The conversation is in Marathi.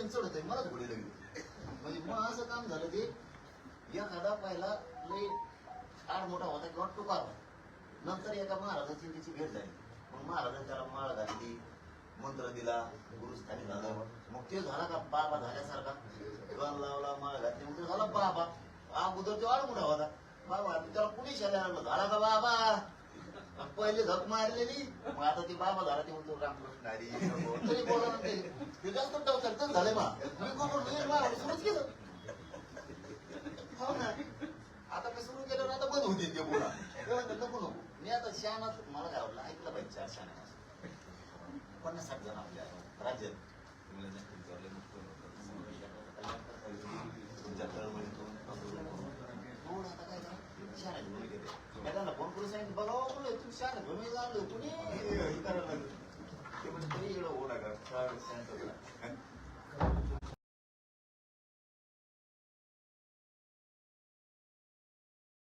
चढतोय चढतोय मलाच घोडी लागली. म्हणजे मग असं काम झालं ते एखादा पहिला लय फार मोठा होता किंवा टुकार होता. नंतर एका महाराजाची त्याची भेट झाली. मग महाराजांनी त्याला माळ घातली, मंत्र दिला, गुरुस्थानी झालं. मग ते झाला का बाबा झाल्यासारखा. गण लावला, माळ घातली, मग ते झाला बाबा. अगोदर तो आडमुठा होता बाबा. त्याला कुणी शाळा झाला का बाबा. पहिले झक मारलेली, मग आता ती बाबा झाला. ते म्हणतो रामकृष्ण हरी तरी बोला ते जास्त टवचल झाले. मी सुरूच केलं. हो ना, आता मी सुरू केलं, आता बंद होती ते पुन्हा. नको नको, मी आता शहाणा. मला काय वाटलं, ऐकलं पाहिजे 4 शहाण्या 50-60 जण आपल्या राज्यात तुमच्या तळमळीतून आता काय करा, शहाण्या घेऊन गेले. त्यांना फोन करून सांगितलं, बघा तुम्ही शहाण्या घेऊन झालं कुणी करायला लागलं. ते म्हणजे तरी एवढं ओढा का